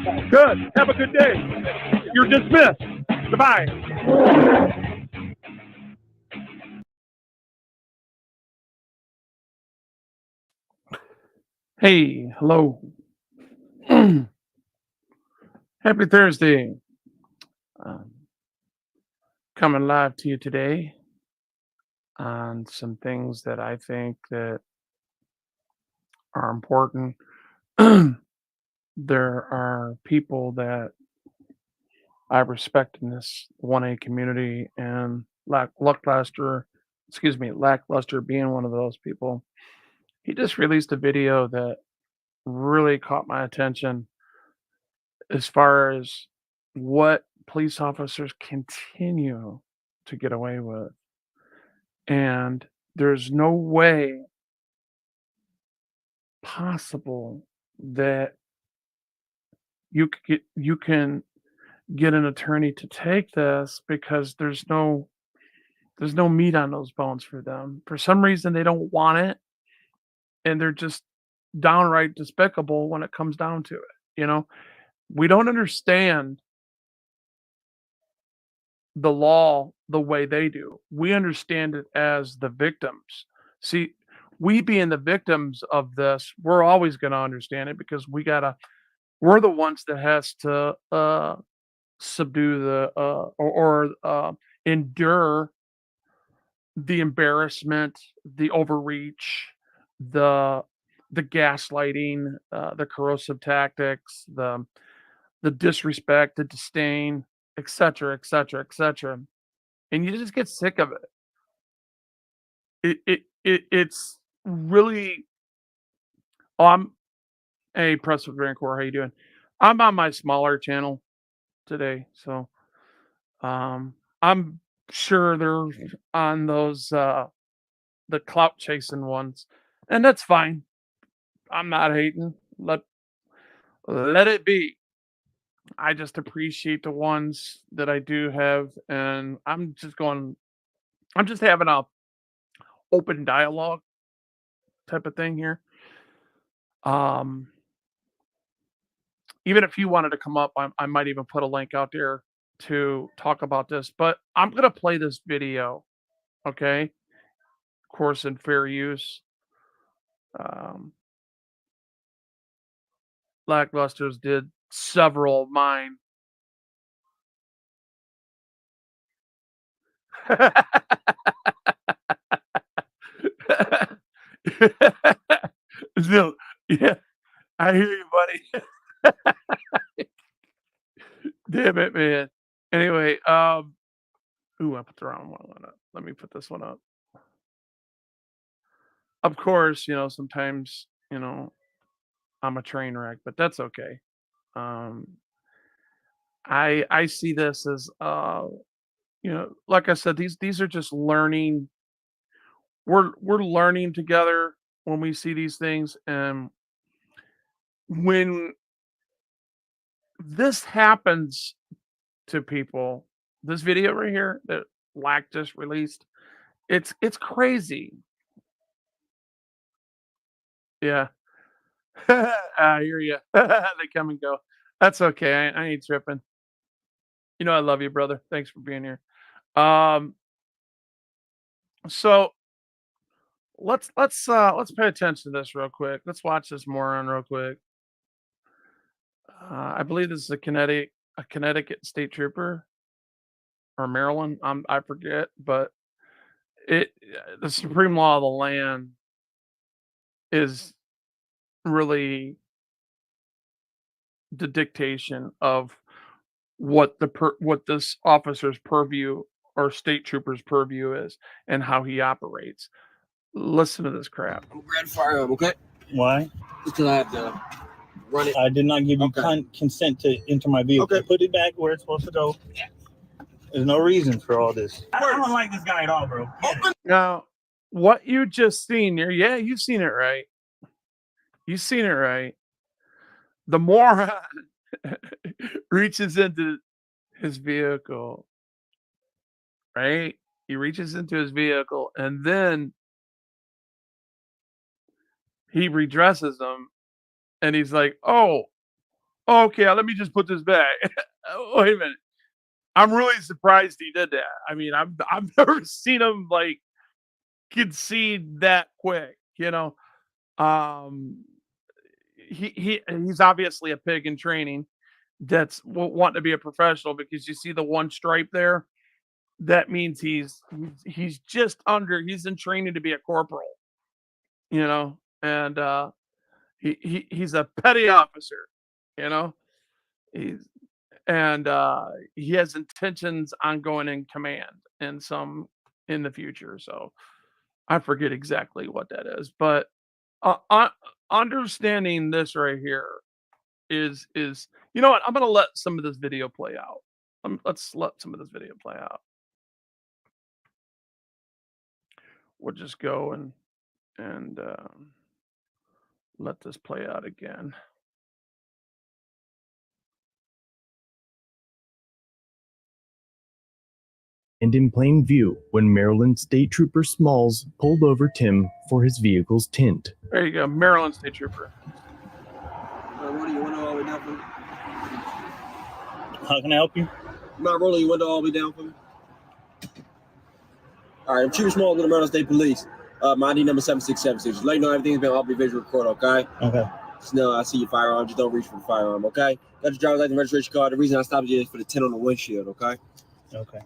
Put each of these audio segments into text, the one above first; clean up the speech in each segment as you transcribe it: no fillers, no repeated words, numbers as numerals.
Good. Have a good day. You're dismissed. Goodbye. Hey, hello. Happy Thursday. Um, Coming live to you today on some things that I think that are important. There are people that I respect in this 1A community, and lackluster being one of those people. He just released a video that really caught my attention as far as what police officers continue to get away with. And there's no way possible that you can get an attorney to take this because there's no meat on those bones for them. For some reason they don't want it, and they're just downright despicable when it comes down to it, you know? We don't understand the law the way they do. We understand it as the victims. See, we being the victims of this, we're always going to understand it because we're the ones that has to subdue or endure the embarrassment, the overreach, the the gaslighting, the corrosive tactics, the disrespect, the disdain, etc., etc., etc. And you just get sick of it. It's really. Oh, I'm a press with Rancor. How you doing? I'm on my smaller channel today, so I'm sure they're on those the clout chasing ones, and that's fine. I'm not hating. Let it be. I just appreciate the ones that I do have, and I'm just having a open dialogue type of thing here. Um, Even if you wanted to come up, I might even put a link out there to talk about this. But I'm gonna play this video, okay? Of course, in fair use. Um, Lacklusters did several of mine. So, yeah, I hear you, buddy. Damn it, man. Anyway, ooh, I put the wrong one up. Let me put this one up. Of course, sometimes, I'm a train wreck, but that's okay. Um, I see this as like I said, these are just learning. We're learning together when we see these things, and when this happens to people, this video right here that Lack just released, it's crazy. Yeah. I hear you. They come and go. That's okay. I ain't tripping. I love you, brother. Thanks for being here. Um, so let's pay attention to this real quick. Let's watch this moron real quick. I believe this is a Connecticut state trooper or Maryland. I forget, but the supreme law of the land is really the dictation of what this officer's purview or state trooper's purview is and how he operates. Listen to this crap. I'm gonna fire him, okay? Why? Because I have to run it. I did not give you consent to enter my vehicle. Okay. Put it back where it's supposed to go. There's no reason for all this. I don't like this guy at all, bro. Now, what you just seen here, yeah, you've seen it right. You've seen it right. The moron reaches into his vehicle, right? He reaches into his vehicle and then he redresses them and he's like, "Oh, Okay, let me just put this back. Wait a minute. I'm really surprised he did that. I mean, I've never seen him like concede that quick. Um, he's obviously a pig in training that's wanting to be a professional because you see the one stripe there. That means he's just under. He's in training to be a corporal. And he's a petty officer. You know, he's and he has intentions on going in command in the future. So I forget exactly what that is, but understanding this right here is you know what? I'm gonna let some of this video play out. Let's let some of this video play out. We'll just go and let this play out again. And in plain view when Maryland State Trooper Smalls pulled over Tim for his vehicle's tint. There you go, Maryland State Trooper. What do you want all the way down for me? How can I help you? Not rolling your window all the way down for me. All right, I'm Trooper Small with the Maryland State Police. My ID number 7676. Let you know everything's been off your visual record, okay? Okay. No, I see your firearm. Just don't reach for the firearm, okay? Got your driver's license and registration card. The reason I stopped you is for the tint on the windshield, okay? Okay.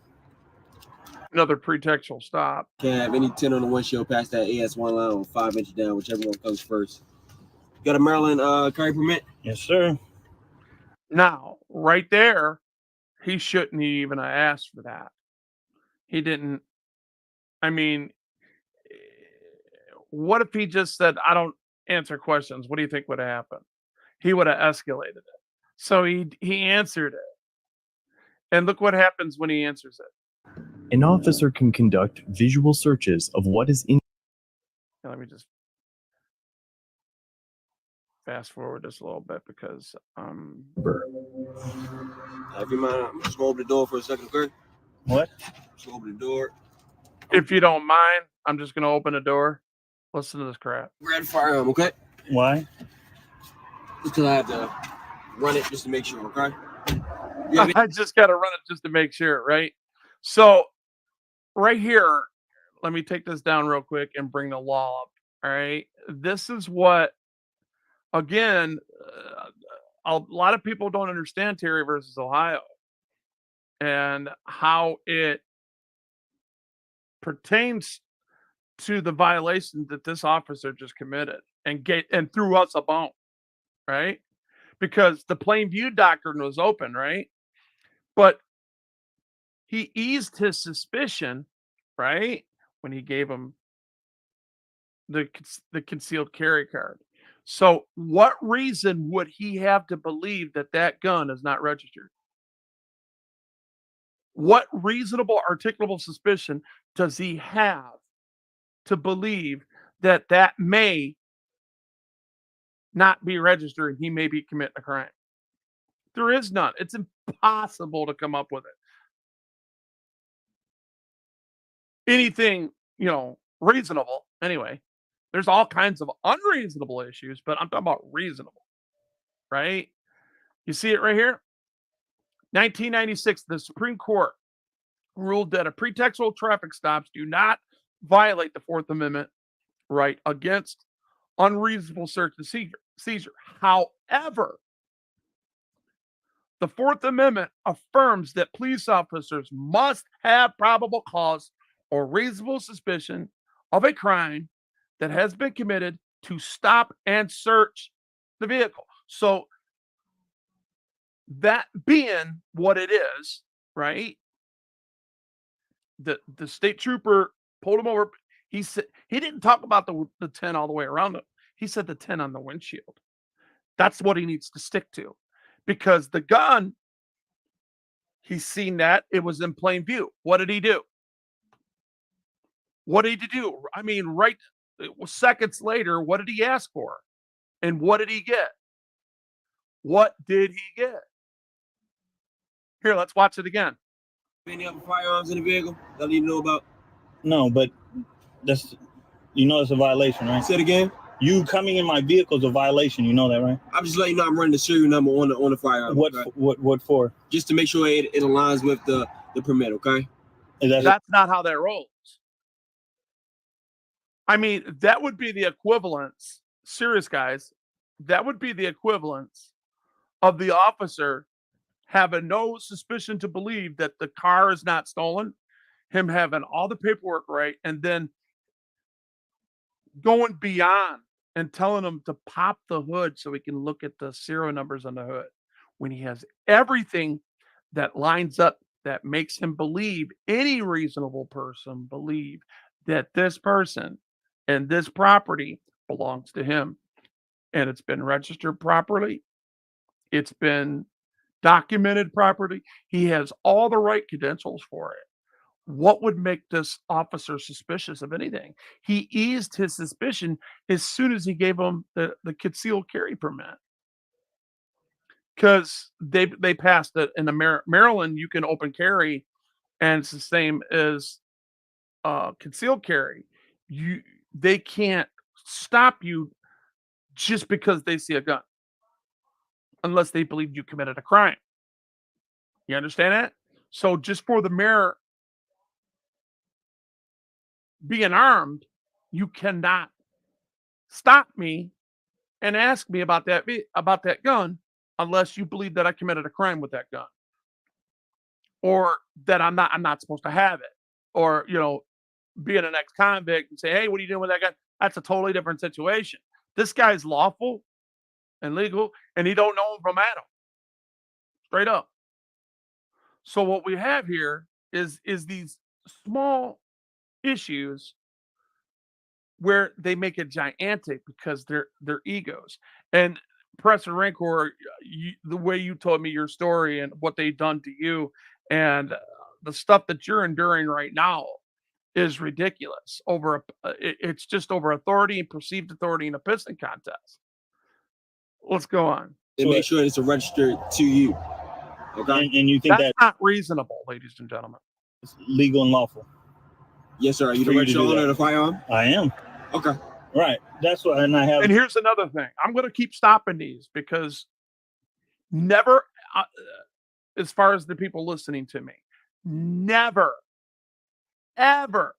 Another pretextual stop. Can't have any tint on the windshield past that AS1 line on 5 inches down, whichever one comes first. Got a Maryland carry permit? Yes, sir. Now, right there, he shouldn't even have asked for that. He didn't. I mean, what if he just said, "I don't answer questions"? What do you think would have happened? He would have escalated it. So he answered it. And look what happens when he answers it. An officer can conduct visual searches of what is in. Let me just fast forward this a little bit because If you mind, I'm just going to open the door for a second, okay? What? Just open the door. if you don't mind, I'm just gonna open the door. Listen to this crap. Grab the firearm, okay? Why? Just because I have to run it just to make sure, okay? Yeah, I just got to run it just to make sure, right? So, right here, let me take this down real quick and bring the law up. All right. This is what, again, a lot of people don't understand Terry versus Ohio and how it pertains to the violation that this officer just committed and threw us a bone, right? Because the plain view doctrine was open, right? But he eased his suspicion, right, when he gave him the concealed carry card. So, what reason would he have to believe that that gun is not registered? What reasonable, articulable suspicion does he have to believe that that may not be registered and he may be committing a crime? There is none. It's impossible to come up with it. Anything, reasonable. Anyway, there's all kinds of unreasonable issues, but I'm talking about reasonable, right? You see it right here? 1996, the Supreme Court ruled that a pretextual traffic stops do not violate the Fourth Amendment right against unreasonable search and seizure. However, the Fourth Amendment affirms that police officers must have probable cause or reasonable suspicion of a crime that has been committed to stop and search the vehicle. So, that being what it is, right? The state trooper pulled him over. He said he didn't talk about the 10 all the way around him. He said the 10 on the windshield. That's what he needs to stick to. Because the gun, he's seen that. It was in plain view. What did he do? What did he do? I mean, right seconds later, what did he ask for? And what did he get? What did he get? Here, let's watch it again. Any other firearms in the vehicle that I need to know about? No, but that's it's a violation, right? Say it again. You coming in my vehicle is a violation. You know that, right? I'm just letting you know I'm running the serial number on the firearm. What okay? what for? Just to make sure it aligns with the permit, okay? That's not how that rolls. I mean, that would be the equivalence, serious guys, that would be the equivalence of the officer having no suspicion to believe that the car is not stolen, him having all the paperwork right, and then going beyond and telling him to pop the hood so he can look at the serial numbers on the hood when he has everything that lines up that makes him believe, any reasonable person believe, that this person and this property belongs to him, and it's been registered properly, it's been documented properly, he has all the right credentials for it. What would make this officer suspicious of anything? He eased his suspicion as soon as he gave him the concealed carry permit. Because they passed it in the Maryland, you can open carry, and it's the same as concealed carry. They can't stop you just because they see a gun, unless they believe you committed a crime. You understand that? So just for the mere being armed, you cannot stop me and ask me about that gun unless you believe that I committed a crime with that gun, or that I'm not supposed to have it, or being an ex-convict and say, hey, what are you doing with that gun? That's a totally different situation. This guy's lawful and legal, and he don't know him from Adam, straight up. So what we have here is these small issues where they make it gigantic because they're egos. And Professor Rancor, the way you told me your story and what they've done to you, and the stuff that you're enduring right now is ridiculous. It's just over authority and perceived authority in a pissing contest. Let's go on. And make sure it's registered to you. Okay. And you think that's not reasonable, ladies and gentlemen? It's legal and lawful. Yes, sir. Are you the registered owner of the firearm? I am. Okay. Right. That's what, and I have. And here's another thing. I'm going to keep stopping these because never, as far as the people listening to me, never, ever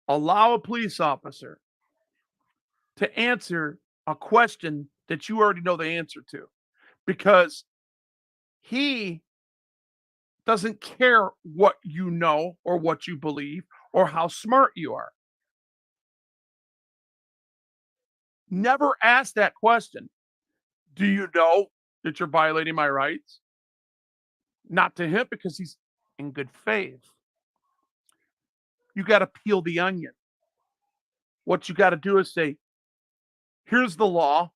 allow a police officer to answer a question that you already know the answer to, because he doesn't care what you know or what you believe or how smart you are. Never ask that question. Do you know that you're violating my rights? Not to him, because he's in good faith. You got to peel the onion. What you got to do is say, here's the law,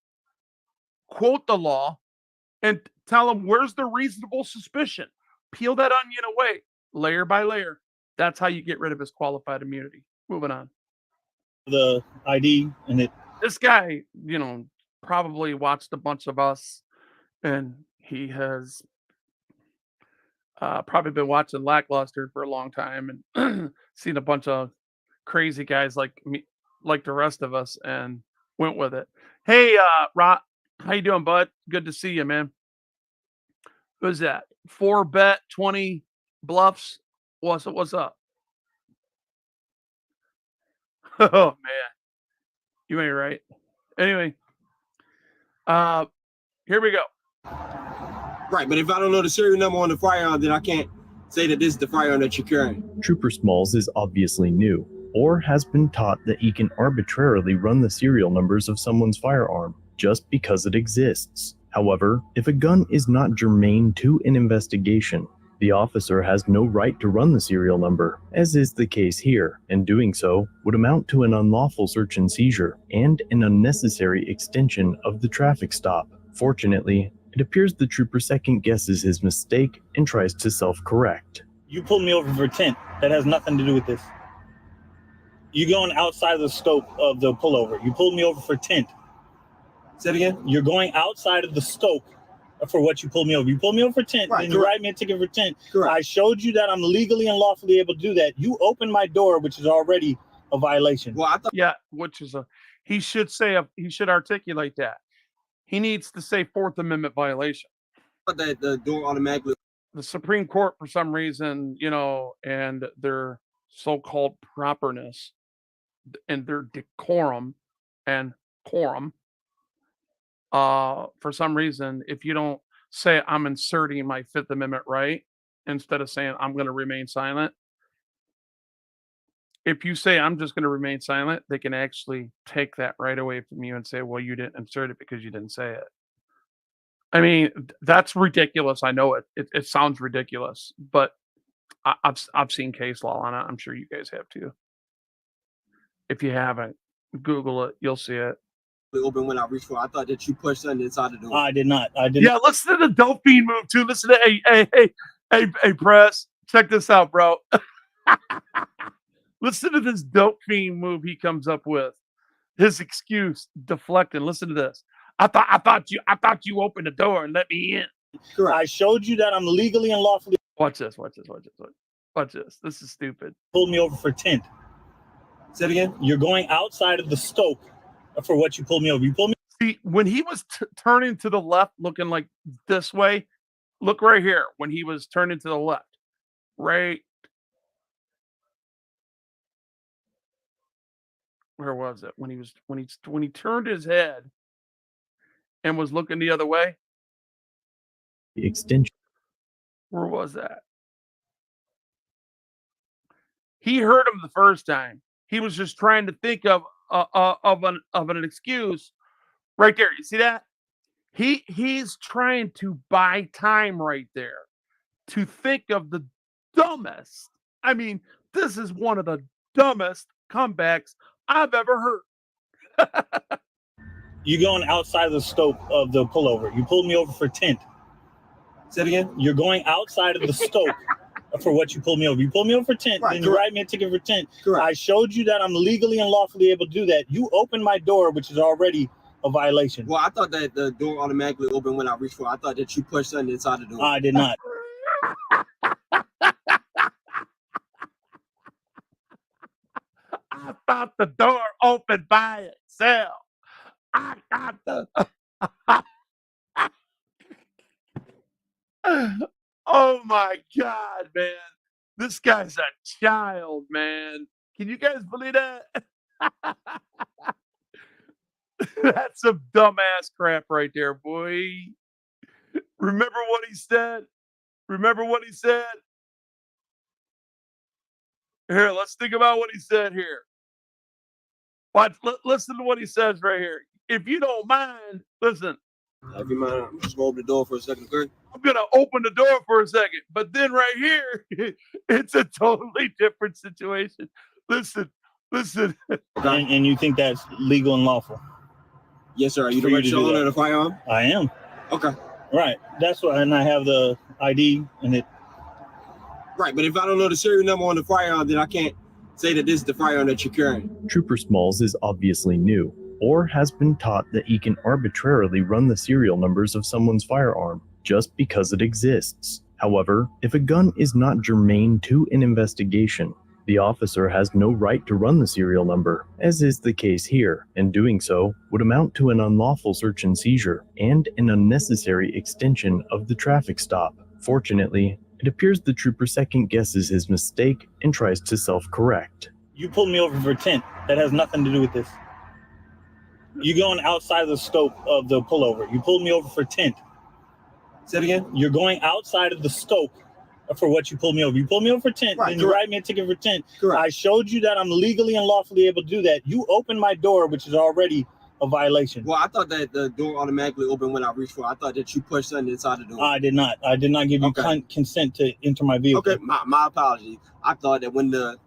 quote the law, and tell them where's the reasonable suspicion. Peel that onion away, layer by layer. That's how you get rid of his qualified immunity. Moving on. The ID and it. This guy, probably watched a bunch of us, and he has probably been watching Lackluster for a long time and seen a bunch of crazy guys like me, like the rest of us, and went with it. Hey, Rod, how you doing, bud? Good to see you, man. Who's that? 4bet 20 bluffs. What's up? Oh man, you ain't right. Anyway, here we go. Right, but if I don't know the serial number on the firearm, then I can't say that this is the firearm that you're carrying. Trooper Smalls is obviously new, or has been taught that he can arbitrarily run the serial numbers of someone's firearm just because it exists. However, if a gun is not germane to an investigation, the officer has no right to run the serial number, as is the case here, and doing so would amount to an unlawful search and seizure and an unnecessary extension of the traffic stop. Fortunately, it appears the trooper second guesses his mistake and tries to self-correct. You pulled me over for tint. That has nothing to do with this. You're going outside of the scope of the pullover. You pulled me over for tint. Say it again? You're going outside of the scope for what you pulled me over. You pulled me over for tint, right, and you write me a ticket for tint. Correct. I showed you that I'm legally and lawfully able to do that. You opened my door, which is already a violation. Well, I thought. Yeah, which is He should say he should articulate that. He needs to say Fourth Amendment violation. That the door automatically. The Supreme Court, for some reason, and their so-called properness and their decorum and quorum, for some reason, if you don't say I'm inserting my Fifth Amendment right instead of saying I'm going to remain silent, if you say I'm just going to remain silent, they can actually take that right away from you and say, well, you didn't insert it because you didn't say it. I mean, that's ridiculous. I know it sounds ridiculous, but I've seen case law on it. I'm sure you guys have too. If you haven't, Google it. You'll see it. Open when I reach for. I thought that you pushed something inside the door. I did not. Yeah, listen to the dope fiend move too. Listen to hey, press. Check this out, bro. Listen to this dope fiend move he comes up with. His excuse deflecting. Listen to this. I thought you opened the door and let me in. Correct. I showed you that I'm legally and lawfully. Watch this. This is stupid. Pulled me over for tint. Say it again. You're going outside of the scope for what you pulled me over. You pulled me. See, when he was turning to the left, looking like this way, look right here. When he was turning to the left, right. Where was it? When he turned his head and was looking the other way. The extension. Where was that? He heard him the first time. He was just trying to think of an excuse. Right there. You see that? He's trying to buy time right there to think of the dumbest. I mean, this is one of the dumbest comebacks I've ever heard. You going outside of the scope of the pullover. You pulled me over for tint. Say it again. You're going outside of the scope for what you pulled me over. You pulled me over for tint, Right, then you correct. write me a ticket for tint. Correct. I showed you that I'm legally and lawfully able to do that. You opened my door, which is already a violation. Well, I thought that the door automatically opened when I reached for. I thought that you pushed something inside the door. I did not. I thought the door opened by itself. I got the. Oh my God, man. This guy's a child, man. Can you guys believe that? That's some dumbass crap right there, boy. Remember what he said? Here, let's think about what he said here. Listen to what he says right here. If you don't mind, listen. If you mind, I'm just gonna open the door for a second, okay? I'm going to open the door for a second. But then right here, it's a totally different situation. Listen. Okay. And you think that's legal and lawful? Yes, sir. Are you For the you to registered do owner that. of the firearm? I am. Okay. Right. That's why, and I have the ID and it. Right, but if I don't know the serial number on the firearm, then I can't say that this is the firearm that you're carrying. Trooper Smalls is obviously new, or has been taught that he can arbitrarily run the serial numbers of someone's firearm just because it exists. However, if a gun is not germane to an investigation, the officer has no right to run the serial number, as is the case here, and doing so would amount to an unlawful search and seizure and an unnecessary extension of the traffic stop. Fortunately, it appears the trooper second guesses his mistake and tries to self-correct. You pulled me over for tint. That has nothing to do with this. You going outside of the scope of the pullover. You pulled me over for tint. Say it again. You're going outside of the scope for what you pulled me over. You pulled me over for tint, Right, then you correct. write me a ticket for tint. Correct. I showed you that I'm legally and lawfully able to do that. You opened my door, which is already a violation. Well, I thought that the door automatically opened when I reached for. I thought that you pushed something inside the door. I did not. I did not give you Okay. consent to enter my vehicle. Okay, my apologies. I thought that when the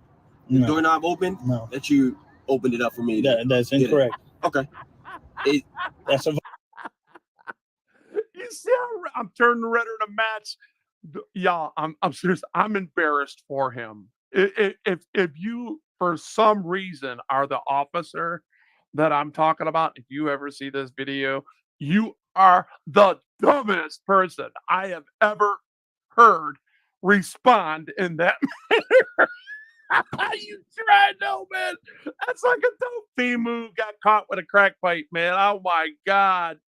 No, doorknob opened, no, that you opened it up for me. that's Did it? incorrect. Okay. That's a You see how I'm turning red in a match? Y'all, I'm serious. I'm embarrassed for him. If you, for some reason, are the officer that I'm talking about, if you ever see this video, you are the dumbest person I have ever heard respond in that manner. You tried, no, man. That's like a dope theme move. Got caught with a crack pipe, man. Oh my god.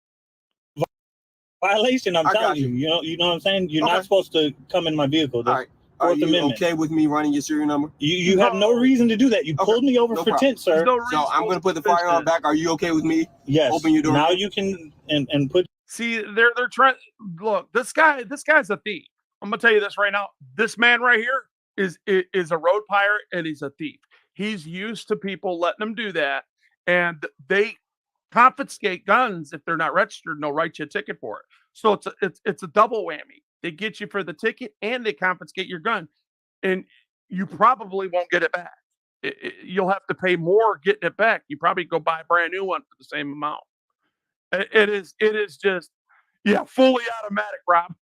Violation, I'm I got telling you. you know what I'm saying? You're Okay. not supposed to come in my vehicle. All That's right. Are Fourth you Amendment. okay with me running your serial number? You have no No. reason to do that. You Okay, pulled me over no for problem. tint, sir. There's no So I'm reasonable gonna put the suspicion. firearm back. Are you okay with me? Yes. Open your door Now again? you can and put See, they're trying. Look, this guy's a thief. I'm gonna tell you this right now. This man right here is a road pirate and he's a thief. He's used to people letting him do that, and they confiscate guns if they're not registered, and they'll write you a ticket for it. So it's a double whammy. They get you for the ticket and they confiscate your gun, and you probably won't get it back. You'll have to pay more getting it back. You probably go buy a brand new one for the same amount. It is just, yeah, fully automatic, Rob.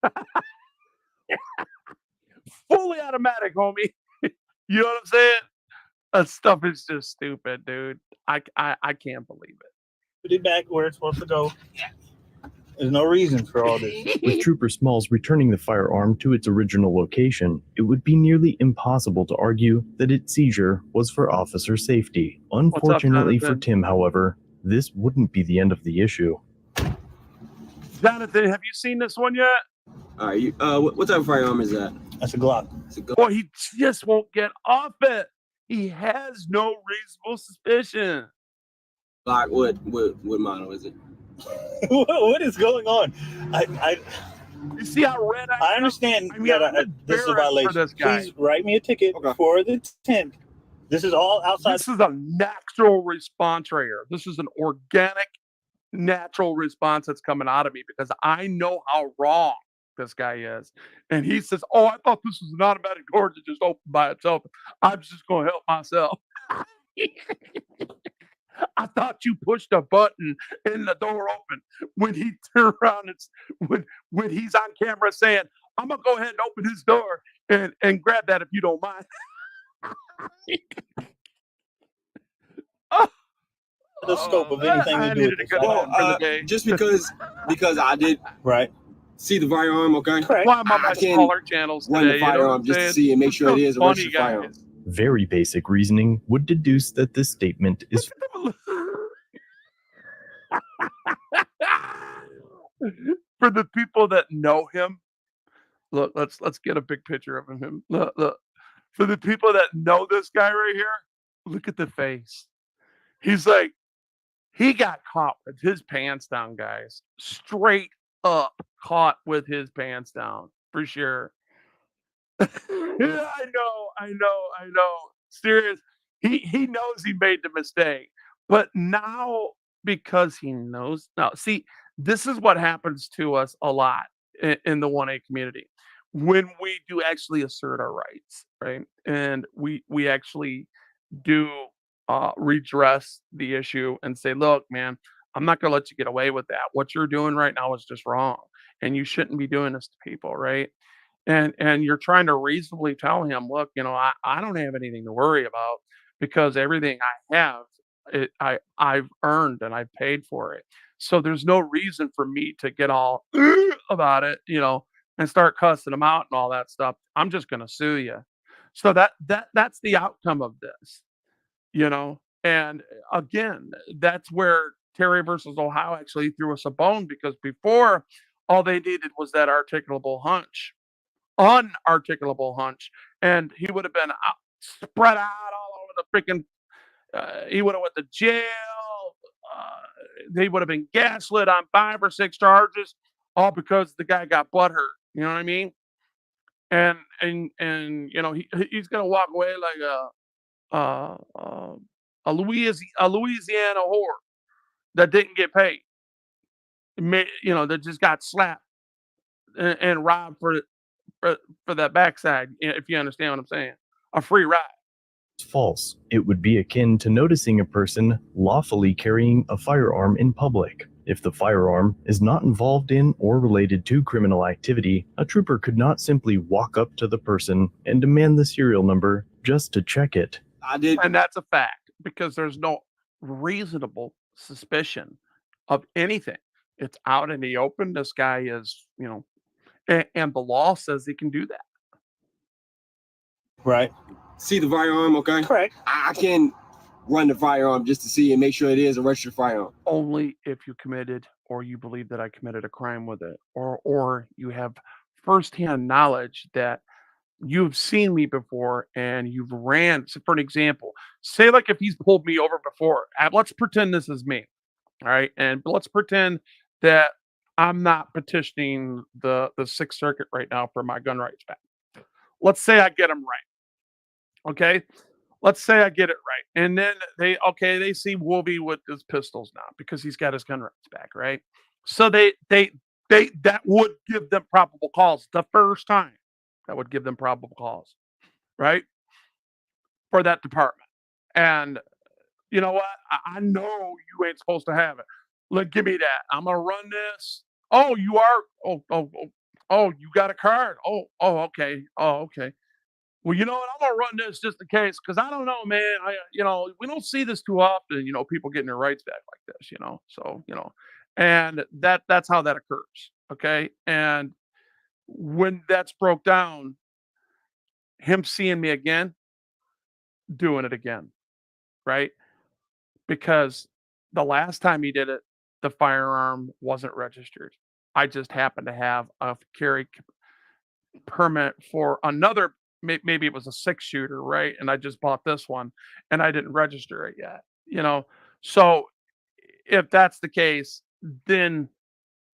Fully automatic, homie. You know what I'm saying? That stuff is just stupid, dude. I can't believe it back where it's supposed to go. There's no reason for all this. it. With Trooper Smalls returning the firearm to its original location, it would be nearly impossible to argue that its seizure was for officer safety. Unfortunately for Jonathan? Tim, however, this wouldn't be the end of the issue. Jonathan, have you seen this one yet? All right. What type of firearm is that? That's a Glock. It's a gun. Boy, he just won't get off it. He has no reasonable suspicion. Glock. What model is it? What is going on? You see how red I I am? understand I mean, that I'm this is a embarrassed for violation. this guy. Please write me a ticket Okay. for the tint. This is all outside. This is a natural response right here. This is an organic, natural response that's coming out of me because I know how wrong this guy is. And he says, "Oh, I thought this was an automatic door that just opened by itself. I'm just going to help myself." I thought you pushed a button and the door opened. When he turned around, it's when he's on camera saying, "I'm gonna go ahead and open his door and grab that if you don't mind." Oh, the scope of anything I to do needed with a this. good Well, laugh for the day. just because I did Right. see the firearm, okay? Correct. Why I'm on my I can smaller channels run today. the You know what firearm I'm just to saying? see and make It's sure it so is a funny, registered firearm. guys. Very basic reasoning would deduce that this statement is For the people that know him, look, let's get a big picture of him. Look. For the people that know this guy right here, look at the face. He's like, he got caught with his pants down, guys. Straight up caught with his pants down, for sure. Yeah, I know. Serious. He knows he made the mistake. But now because he knows now, see, this is what happens to us a lot in the 1A community. When we do actually assert our rights, right? And we actually do redress the issue and say, look, man, I'm not gonna let you get away with that. What you're doing right now is just wrong. And you shouldn't be doing this to people, right? And you're trying to reasonably tell him, look, I don't have anything to worry about because everything I have, I've earned and I've paid for it. So there's no reason for me to get all about it, and start cussing them out and all that stuff. I'm just gonna sue you. So that's the outcome of this, And again, that's where Terry versus Ohio actually threw us a bone because before all they needed was that unarticulable hunch, and he would have been spread out all over the freaking. He would have went to jail. Uh, they would have been gaslit on 5 or 6 charges, all because the guy got butthurt. You know what I mean? And he's gonna walk away like uh, uh, a Louisiana whore that didn't get paid. That just got slapped and robbed for that backside, if you understand what I'm saying. A free ride. false. It would be akin to noticing a person lawfully carrying a firearm in public. If the firearm is not involved in or related to criminal activity, a trooper could not simply walk up to the person and demand the serial number just to check it. I did. And that's a fact because there's no reasonable suspicion of anything. It's out in the open. This guy is, and the law says he can do that. Right. see the firearm, okay? Correct. I can run the firearm just to see and make sure it is a registered firearm. Only if you committed or you believe that I committed a crime with it, or you have firsthand knowledge that you've seen me before and you've ran. So for an example, say like if he's pulled me over before, let's pretend this is me, all right, and let's pretend that I'm not petitioning the Sixth Circuit right now for my gun rights back. Let's say I get him right, okay? Let's say I get it right, and then they see Wolvie with his pistols now because he's got his gun rights back, right? So they that would give them probable cause the first time. That would give them probable cause, right? For that department. And you know what? I know you ain't supposed to have it. Look, give me that. I'm gonna run this. Oh, you are. Oh, you got a card. Okay. Oh, okay. Well, you know what? I'm gonna run this just in case, because I don't know, man. We don't see this too often. People getting their rights back like this. And that's how that occurs. Okay, and when that's broke down, him seeing me again, doing it again, right? Because the last time he did it, the firearm wasn't registered. I just happened to have a carry permit for another, maybe it was a 6 shooter, right? And I just bought this one and I didn't register it yet, you know? So if that's the case, then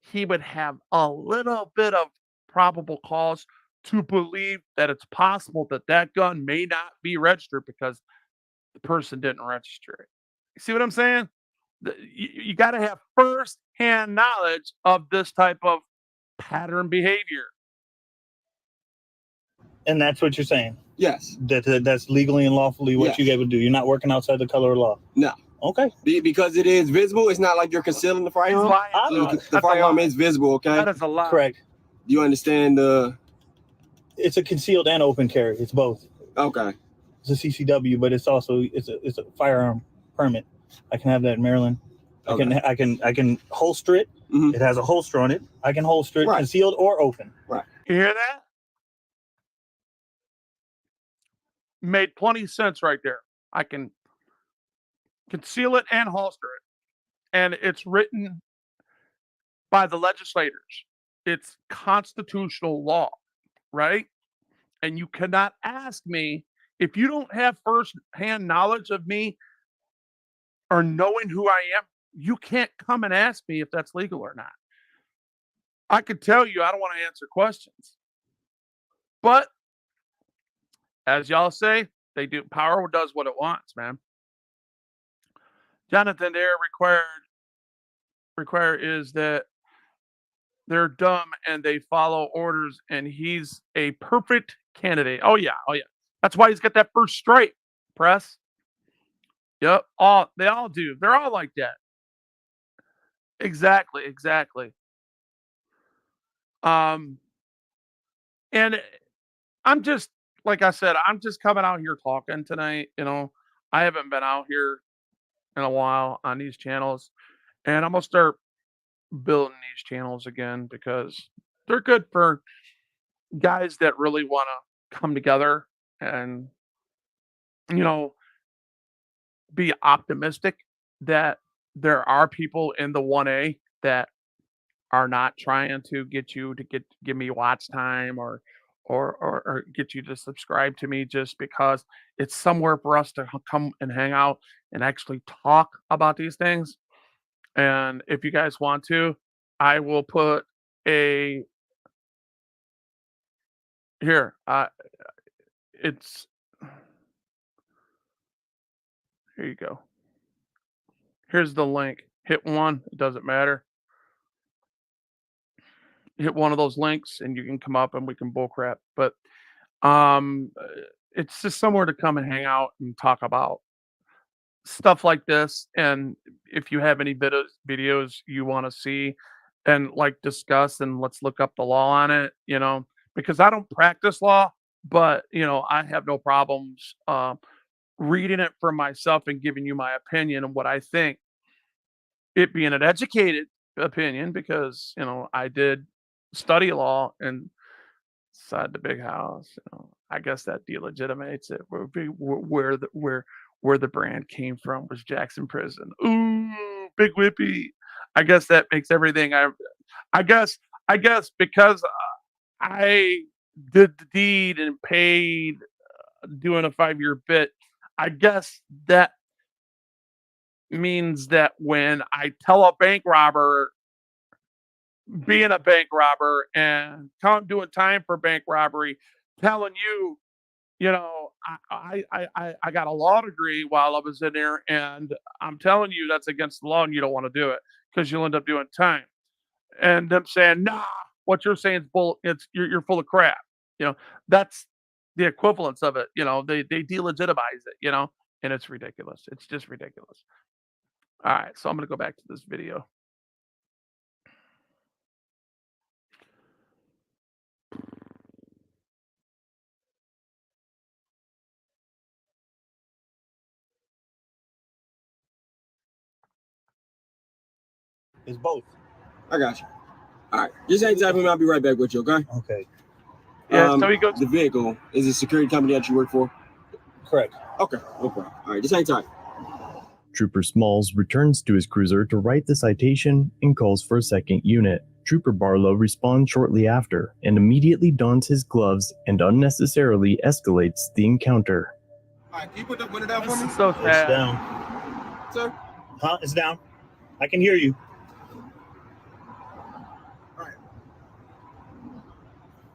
he would have a little bit of probable cause to believe that it's possible that that gun may not be registered because the person didn't register it. You see what I'm saying? You got to have first-hand knowledge of this type of pattern behavior. And that's what you're saying. Yes. That's legally and lawfully what you able to do. You're not working outside the color of law. No. Okay. Because it is visible. It's not like you're concealing the firearm. The firearm is visible, okay? That is a lie. Correct. You understand the... It's a concealed and open carry. It's both. Okay. It's a CCW, but it's also it's a firearm permit. I can have that in Maryland. Okay. I can holster it. Mhm. It has a holster on it. I can holster it concealed or open. Right. You hear that? Made plenty of sense right there. I can conceal it and holster it. And it's written by the legislators. It's constitutional law, right? And you cannot ask me if you don't have first-hand knowledge of me or knowing who I am, you can't come and ask me if that's legal or not. I could tell you I don't want to answer questions. But as y'all say, they do. Power does what it wants, man. Jonathan, their require is that they're dumb and they follow orders, and he's a perfect candidate. Oh yeah. That's why he's got that first stripe. Press. Yep. They all do. They're all like that. Exactly. And I'm just, like I said, I'm just coming out here talking tonight. I haven't been out here in a while on these channels, and I'm gonna start building these channels again because they're good for guys that really want to come together and be optimistic that there are people in the 1A that are not trying to get you to give me watch time or get you to subscribe to me just because it's somewhere for us to come and hang out and actually talk about these things. And if you guys want to, I will put a here. It's Here you go. Here's the link. Hit one. It doesn't matter. Hit one of those links, and you can come up and we can bullcrap. But it's just somewhere to come and hang out and talk about stuff like this. And if you have any videos you want to see and like discuss, and let's look up the law on it, because I don't practice law, but I have no problems reading it for myself and giving you my opinion and what I think, it being an educated opinion, because I did study law and inside the big house. I guess that delegitimates it. Where the brand came from was Jackson Prison. Ooh, big whippy. I guess that makes everything. I guess because I did the deed and paid doing a 5-year bit. I guess that means that when I tell a bank robber being a bank robber and doing time for bank robbery, telling you, I got a law degree while I was in there, and I'm telling you that's against the law, and you don't want to do it because you'll end up doing time. And them saying, nah, what you're saying is bull. You're full of crap. That's the equivalence of it. They delegitimize it. And it's ridiculous. It's just ridiculous. All right, so I'm gonna go back to this video. It's both. I got you. All right. Just hang tight with me. I'll be right back with you, okay? Okay. Yeah, so he goes. The vehicle is a security company that you work for? Correct. Okay, no problem. All right, just hang tight. Trooper Smalls returns to his cruiser to write the citation and calls for a second unit. Trooper Barlow responds shortly after and immediately dons his gloves and unnecessarily escalates the encounter. All right, can you put the window down for me? So It's sad. down. Sir? Huh? It's down. I can hear you. All right.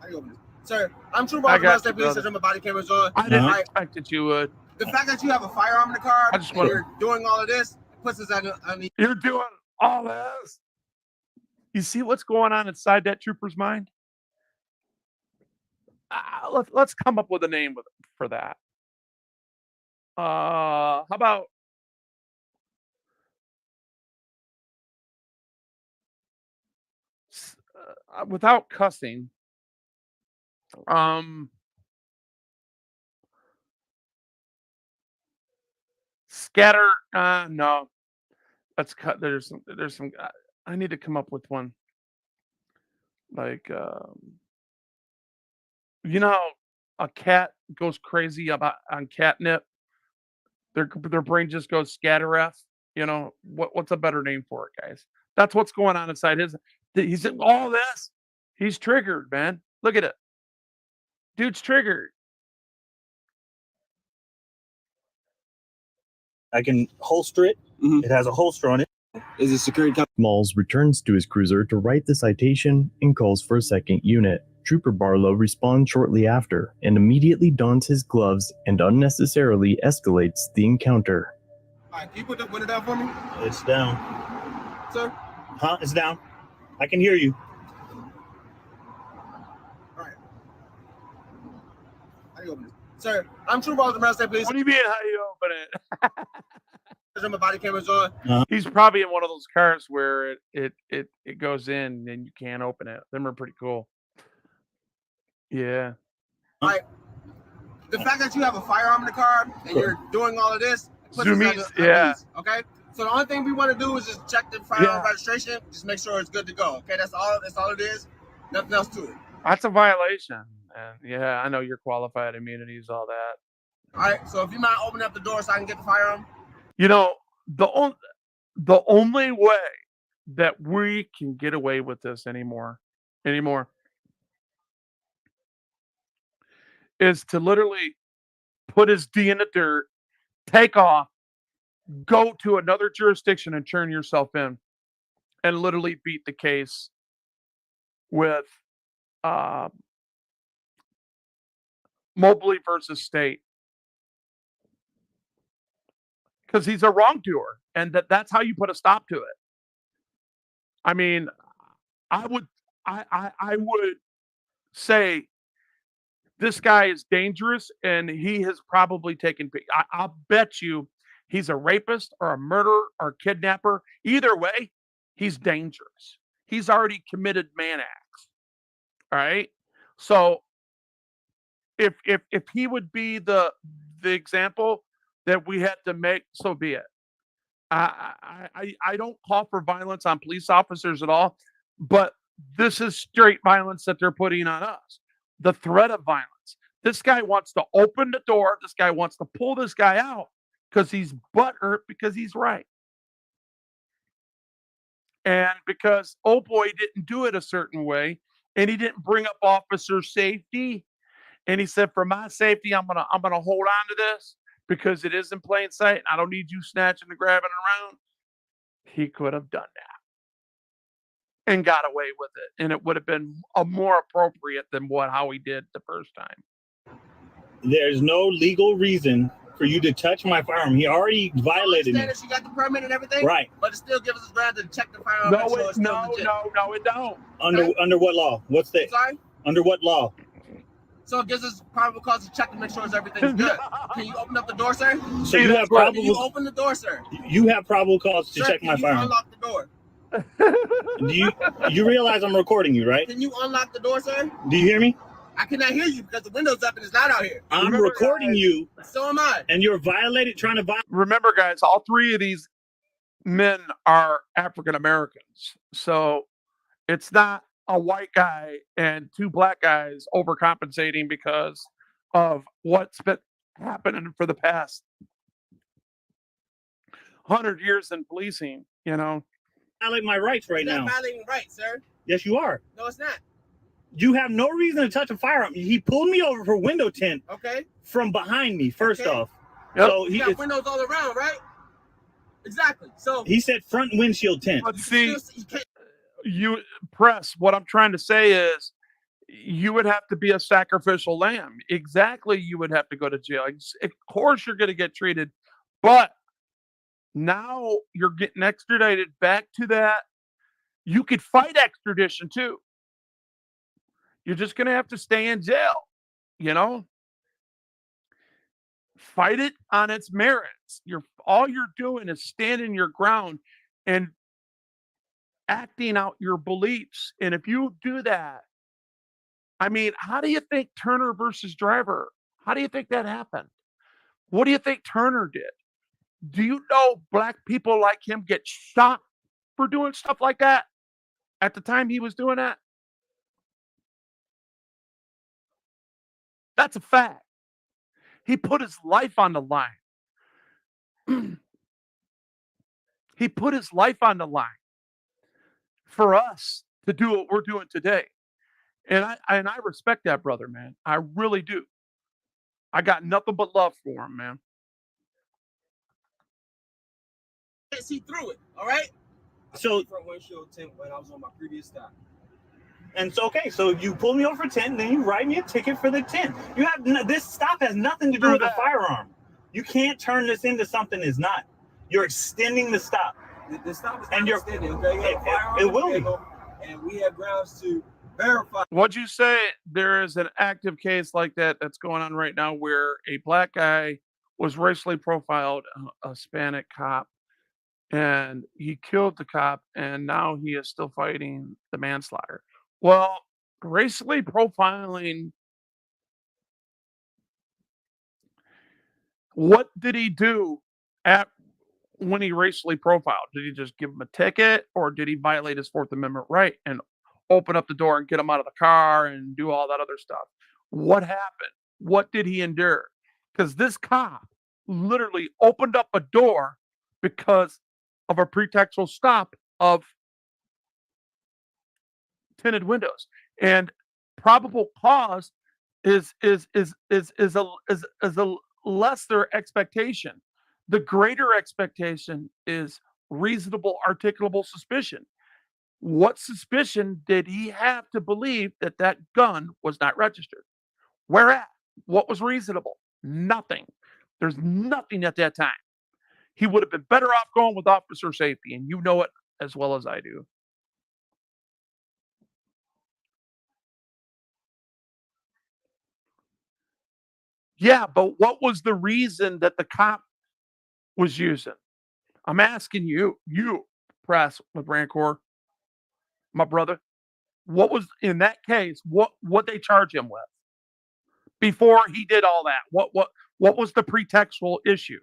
How do you open this? Sir, I'm Trooper I Barlow. got State you, Police. brother. My body cameras on. I didn't Uh-huh. expect that you would. The fact that you have a firearm in the car I just and wanna- you're doing all of this puts us on the. You're doing all this. You see what's going on inside that trooper's mind? Let's come up with a name for that. How about without cussing? Scatter. No, let's cut. There's some. I need to come up with one. Like, a cat goes crazy on catnip. Their brain just goes scatter f. What's a better name for it, guys? That's what's going on inside his. He's in all this. He's triggered, man. Look at it. Dude's triggered. I can holster it. Mhm. It has a holster on it. Is a security company? Smalls returns to his cruiser to write the citation and calls for a second unit. Trooper Barlow responds shortly after and immediately dons his gloves and unnecessarily escalates the encounter. All right, can you put the window down for me? It's down. Sir? Huh? It's down. I can hear you. All right. How do you open this? Sir, I'm Trooper Barlow. State Police. What do you mean? How do you open it? My body cameras on. He's probably in one of those cars where it goes in and you can't open it. Them are pretty cool. Yeah. All right. The fact that you have a firearm in the car and you're doing all of this puts us Zoomies, on yeah. ease, okay? So the only thing we want to do is just check the firearm registration, just make sure it's good to go. Okay, that's all it is. Nothing else to it. That's a violation. And yeah, I know your qualified immunities, all that. All right. So if you mind opening up the door so I can get the firearm. The only way that we can get away with this anymore is to literally put his D in the dirt, take off, go to another jurisdiction and turn yourself in and literally beat the case with Mobley versus State. Because he's a wrongdoer, and that's how you put a stop to it. I mean, I would say this guy is dangerous, and he has probably taken. I'll bet you he's a rapist or a murderer or kidnapper. Either way, he's dangerous. He's already committed man acts. All right, so if he would be the example that we had to make, so be it. I don't call for violence on police officers at all, but this is straight violence that they're putting on us. the threat of violence. This guy wants to open the door. This guy wants to pull this guy out because he's butthurt because he's right. And because old boy didn't do it a certain way, and he didn't bring up officer safety, and he said, "For my safety, I'm gonna hold on to this because it is in plain sight. And I don't need you snatching and grabbing around." He could have done that and got away with it, and it would have been more appropriate than how he did the first time. There's no legal reason for you to touch my firearm. He already violated me. She got the permit and everything, right? But it still gives us ground to check the firearm. No, it don't. Under what law? What's that? Sorry? Under what law? So it gives us probable cause to check to make sure everything's good. Can you open up the door, sir? So you have probable. Can you open the door, sir? You have probable cause to Sir, check my can you firearm. unlock the door? Do you realize I'm recording you, right? Can you unlock the door, sir? Do you hear me? I cannot hear you because the window's up and it's not out here. I'm recording you. So am I. And you're trying to violate. Remember, guys, all three of these men are African Americans. So it's not a white guy and two black guys overcompensating because of what's been happening for the past 100 years in policing, you know. Violate my rights right now. It's not violating rights, sir. Yes, you are. No, it's not. You have no reason to touch a firearm. He pulled me over for window tint. Okay. From behind me, first off. Yep. So he got windows all around, right? Exactly. So he said front windshield tint. But see, you press. What I'm trying to say is, you would have to be a sacrificial lamb. Exactly, you would have to go to jail. Of course, you're going to get treated, but now you're getting extradited back to that. You could fight extradition too. You're just going to have to stay in jail, you know? Fight it on its merits. All you're doing is standing your ground and acting out your beliefs. And if you do that, I mean, how do you think Turner versus Driver, how do you think that happened? What do you think Turner did? Do you know black people like him get shot for doing stuff like that at the time he was doing that? That's a fact. He put his life on the line. He put his life on the line for us to do what we're doing today. And I respect that brother, man. I really do. I got nothing but love for him, man. Can't see through it, all right? So front windshield tint when I was on my previous stop. And so, okay, so you pull me over for tint, then you write me a ticket for the tint. You have this stop has nothing to do with the firearm. You can't turn this into something it's not. You're extending the stop. The stop is not extending, okay? It will be. And we have grounds to verify. What'd you say? There is an active case like that that's going on right now where a black guy was racially profiled, a Hispanic cop, and he killed the cop, and now he is still fighting the manslaughter. Well, racially profiling, what did he do when he racially profiled? Did he just give him a ticket, or did he violate his Fourth Amendment right and open up the door and get him out of the car and do all that other stuff? What happened? What did he endure? Because this cop literally opened up a door because of a pretextual stop of tinted windows, and probable cause is a lesser expectation. The greater expectation is reasonable articulable suspicion. What suspicion did he have to believe that that gun was not registered? Whereas, what was reasonable? Nothing. There's nothing at that time. He would have been better off going with officer safety, and you know it as well as I do. Yeah, but what was the reason that the cop was using? I'm asking you, press with Rancor, my brother. What was in that case? What they charge him with before he did all that? What was the pretextual issue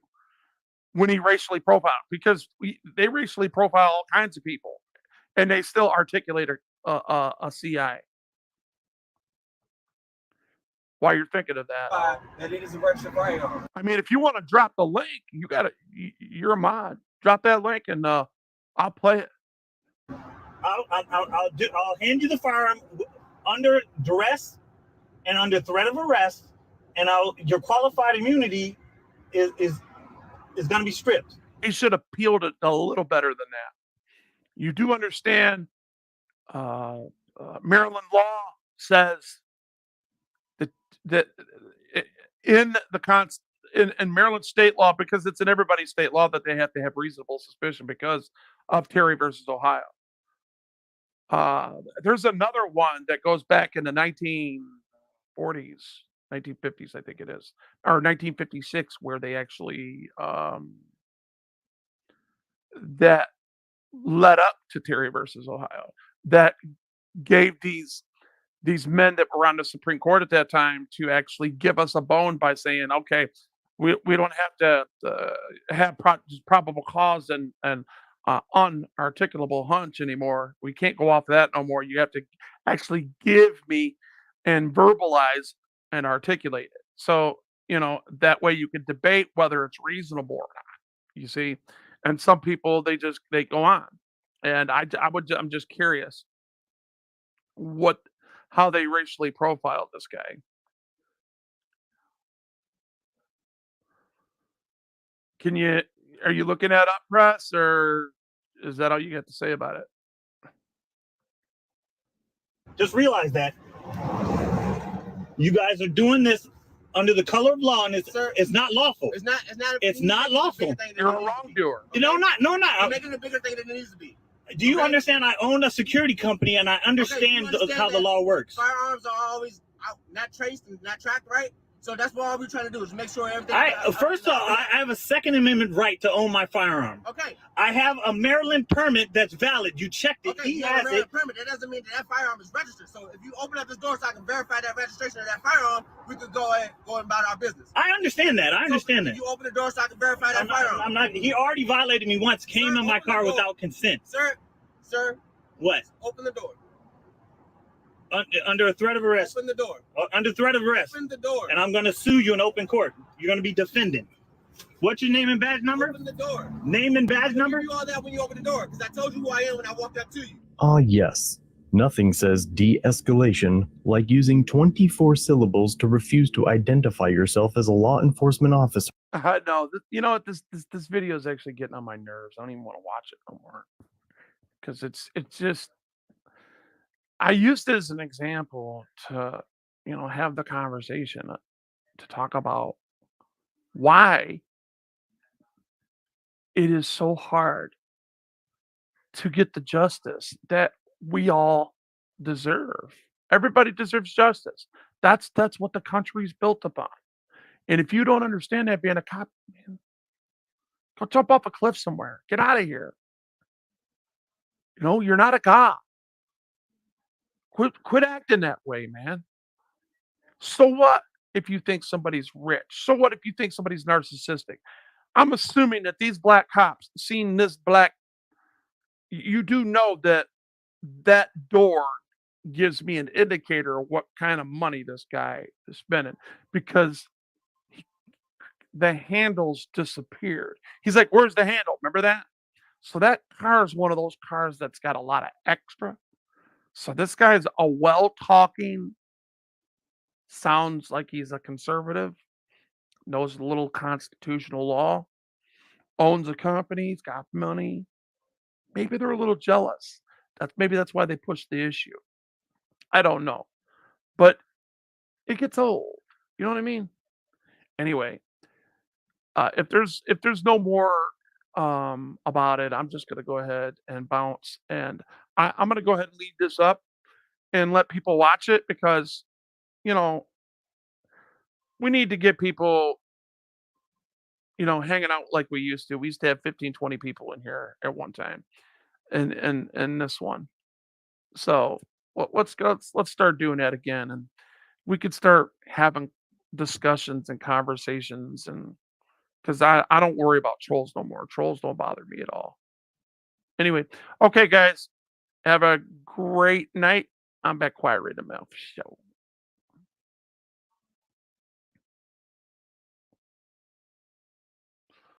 when he racially profiled? Because they racially profile all kinds of people, and they still articulate a CI. why you're thinking of that. That it is a registered firearm. I mean, if you want to drop the link, you're a mod. Drop that link and I'll play it. I'll hand you the firearm under duress and under threat of arrest, and your qualified immunity is going to be stripped. He should have peeled it a little better than that. You do understand Maryland law says that in Maryland state law, because it's in everybody's state law, that they have to have reasonable suspicion because of Terry versus Ohio. There's another one that goes back in the 1940s, 1950s, I think it is, or 1956, where they actually that led up to Terry versus Ohio, that gave these men that were on the Supreme Court at that time to actually give us a bone by saying, okay, we don't have to have probable cause and unarticulable hunch anymore. We can't go off of that no more. You have to actually give me and verbalize and articulate it. So, that way you can debate whether it's reasonable or not, you see? And some people, they go on. And I'm just curious how they racially profiled this guy. Are you looking at Up Press, or is that all you got to say about it? Just realize that you guys are doing this under the color of law, and it's not lawful. It's not lawful. You're a wrongdoer. Okay. No, I'm not. I'm making it a bigger thing than it needs to be. Do you understand? I own a security company, and I understand how the law works. Firearms are always not traced and not tracked, right? So that's what all we're trying to do is make sure everything. First off, I have a Second Amendment right to own my firearm. Okay. I have a Maryland permit that's valid. You checked it. Okay, He has it. Permit. That doesn't mean that firearm is registered. So if you open up this door so I can verify that registration of that firearm, we could go about our business. I understand that. You open the door so I can verify that firearm. I'm not. He already violated me once. Came in my car without consent. Sir. What? Open the door. Under a threat of arrest. Open the door. Under threat of arrest. Open the door. And I'm going to sue you in open court. You're going to be defending. What's your name and badge number? Open the door. Name and badge number? I'll give you all that when you open the door, because I told you who I am when I walked up to you. Yes. Nothing says de-escalation like using 24 syllables to refuse to identify yourself as a law enforcement officer. No, you know what? This video is actually getting on my nerves. I don't even want to watch it no more, because it's just. I used it as an example to, have the conversation, to talk about why it is so hard to get the justice that we all deserve. Everybody deserves justice. That's what the country's built upon. And if you don't understand that, being a cop, man, go jump off a cliff somewhere. Get out of here. You're not a cop. Quit acting that way, man. So what if you think somebody's rich? So what if you think somebody's narcissistic? I'm assuming that these black cops, seeing this black, you do know that door gives me an indicator of what kind of money this guy is spending, because the handles disappeared. He's like, where's the handle? Remember that? So that car is one of those cars that's got a lot of extra. So this guy's a well-talking, sounds like he's a conservative, knows a little constitutional law, owns a company, he's got money. Maybe they're a little jealous. Maybe that's why they push the issue. I don't know. But it gets old. You know what I mean? Anyway, if there's no more about it, I'm just gonna go ahead and bounce, and I'm gonna go ahead and lead this up and let people watch it, because we need to get people hanging out like we used to. We used to have 15, 20 people in here at one time, and this one. So let's start doing that again, and we could start having discussions and conversations, and because I don't worry about trolls no more. Trolls don't bother me at all. Anyway, okay, guys, have a great night. I'm back quiet right now for show.